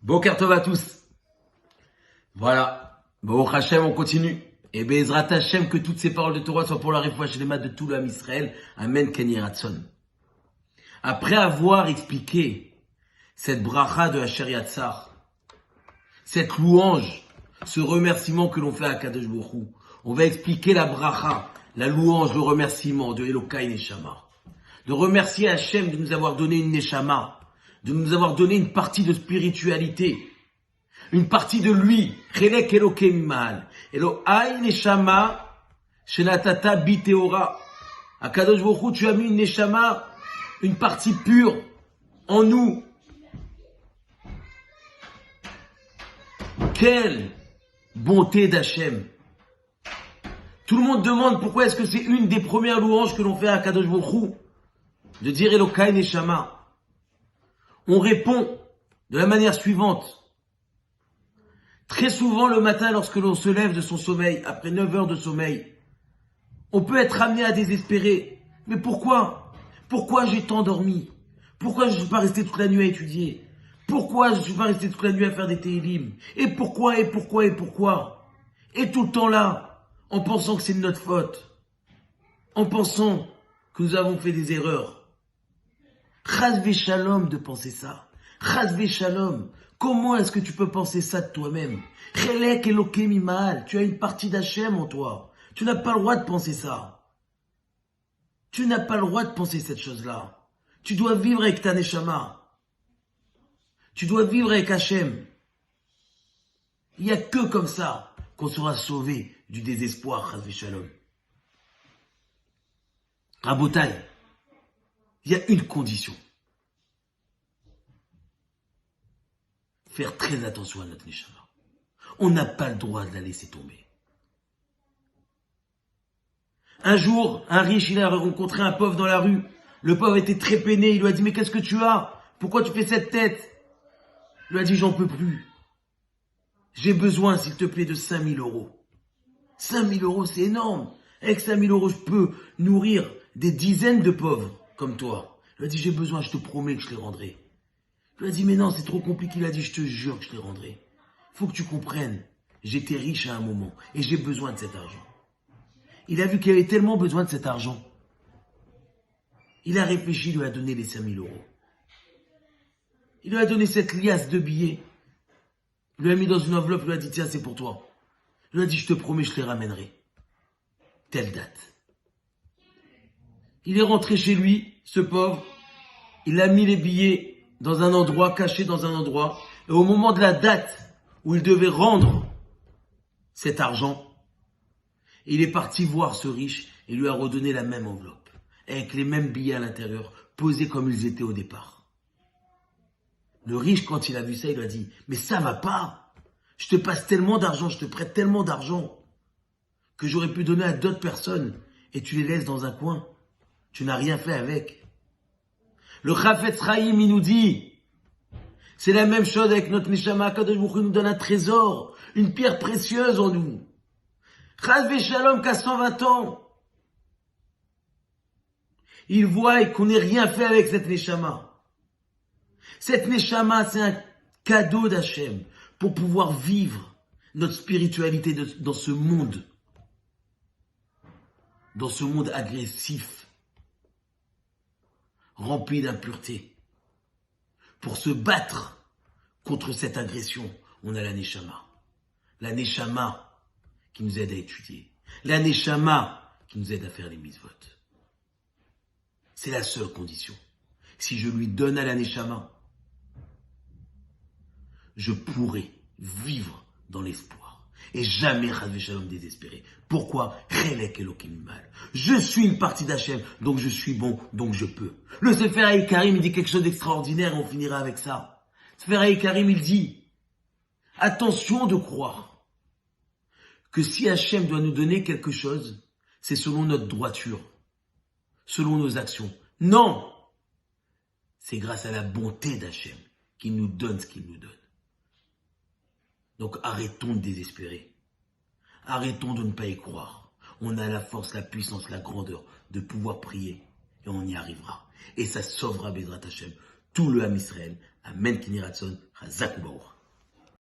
Boker Tov à tous. Voilà. Baruch Hashem, on continue. Et Be'ezrat Hashem, que toutes ces paroles de Torah soient pour la réfoua chez les maths de tout le Ham Israël. Amen, Ken Yireh Ratson. Après avoir expliqué cette bracha de Asher Yatzar, cette louange, ce remerciement que l'on fait à Kadosh Baruch Hu, on va expliquer la bracha, la louange, le remerciement de Elokai Neshama. De remercier Hashem de nous avoir donné une Neshama, de nous avoir donné une partie de spiritualité, une partie de lui. Chelek Elokai Mima'al. Elohai Neshama, Shenatata Biteora. À Kadosh Baruch Hu, tu as mis une Neshama, une partie pure en nous. Quelle bonté d'Hachem. Tout le monde demande pourquoi est-ce que c'est une des premières louanges que l'on fait à Kadosh Baruch Hu, de dire Elokai Neshama. On répond de la manière suivante. Très souvent le matin, lorsque l'on se lève de son sommeil, après 9 heures de sommeil, on peut être amené à désespérer. Mais pourquoi? Pourquoi j'ai tant dormi? Pourquoi je ne suis pas resté toute la nuit à étudier? Pourquoi je ne suis pas resté toute la nuit à faire des télim? Et pourquoi? Et tout le temps là, en pensant que c'est de notre faute. En pensant que nous avons fait des erreurs. Chas v'shalom de penser ça. Chas v'shalom. Comment est-ce que tu peux penser ça de toi-même? Chelek Elokai Mima'al. Tu as une partie d'Hachem en toi. Tu n'as pas le droit de penser ça. Tu n'as pas le droit de penser cette chose-là. Tu dois vivre avec ta Neshama. Tu dois vivre avec Hachem. Il n'y a que comme ça qu'on sera sauvé du désespoir, Chas v'shalom. Rabotai, il y a une condition. Faire très attention à notre Neshama. On n'a pas le droit de la laisser tomber. Un jour, un riche, il a rencontré un pauvre dans la rue. Le pauvre était très peiné. Il lui a dit, mais qu'est-ce que tu as? Pourquoi tu fais cette tête? Il lui a dit, j'en peux plus. J'ai besoin, s'il te plaît, de 5 000 euros. 5 000 euros, c'est énorme. Avec 5 000 euros, je peux nourrir des dizaines de pauvres comme toi. Il lui a dit, j'ai besoin, je te promets que je les rendrai. Il lui a dit, mais non, c'est trop compliqué. Il a dit, je te jure que je les rendrai. Il faut que tu comprennes. J'étais riche à un moment et j'ai besoin de cet argent. Il a vu qu'il avait tellement besoin de cet argent. Il a réfléchi, il lui a donné les 5 000 euros. Il lui a donné cette liasse de billets. Il lui a mis dans une enveloppe, il lui a dit, tiens, c'est pour toi. Il lui a dit, je te promets, je les ramènerai. Telle date. Il est rentré chez lui, ce pauvre. Il a mis les billets dans un endroit, caché dans un endroit. Et au moment de la date où il devait rendre cet argent, il est parti voir ce riche et lui a redonné la même enveloppe, avec les mêmes billets à l'intérieur, posés comme ils étaient au départ. Le riche, quand il a vu ça, il lui a dit, mais ça va pas. Je te passe tellement d'argent, je te prête tellement d'argent que j'aurais pu donner à d'autres personnes et tu les laisses dans un coin. Tu n'as rien fait avec. Le Chafetz Chaim, il nous dit, c'est la même chose avec notre Neshama. Kadosh Baruch Hu nous donne un trésor, une pierre précieuse en nous. Chas v'shalom qu'à 120 ans, il voit qu'on n'ait rien fait avec cette Neshama. Cette Neshama, c'est un cadeau d'Hachem pour pouvoir vivre notre spiritualité dans ce monde agressif, rempli d'impureté. Pour se battre contre cette agression, on a la Neshama. La Neshama qui nous aide à étudier. La Neshama qui nous aide à faire les mitzvot. C'est la seule condition. Si je lui donne à la Neshama, je pourrai vivre dans l'espoir. Et jamais Chas v'shalom désespéré. Pourquoi? Chelek Elokai Mima'al. Je suis une partie d'Hachem, donc je suis bon, donc je peux. Le Sefer HaIkarim, il dit quelque chose d'extraordinaire et on finira avec ça. Le Sefer HaIkarim, il dit, attention de croire que si Hachem doit nous donner quelque chose, c'est selon notre droiture, selon nos actions. Non! C'est grâce à la bonté d'Hachem qu'il nous donne ce qu'il nous donne. Donc arrêtons de désespérer. Arrêtons de ne pas y croire. On a la force, la puissance, la grandeur de pouvoir prier et on y arrivera. Et ça sauvera Be'ezrat Hashem tout le Ham Israël. Amen, Ken Yireh Ratson, Chazak u'Baruch.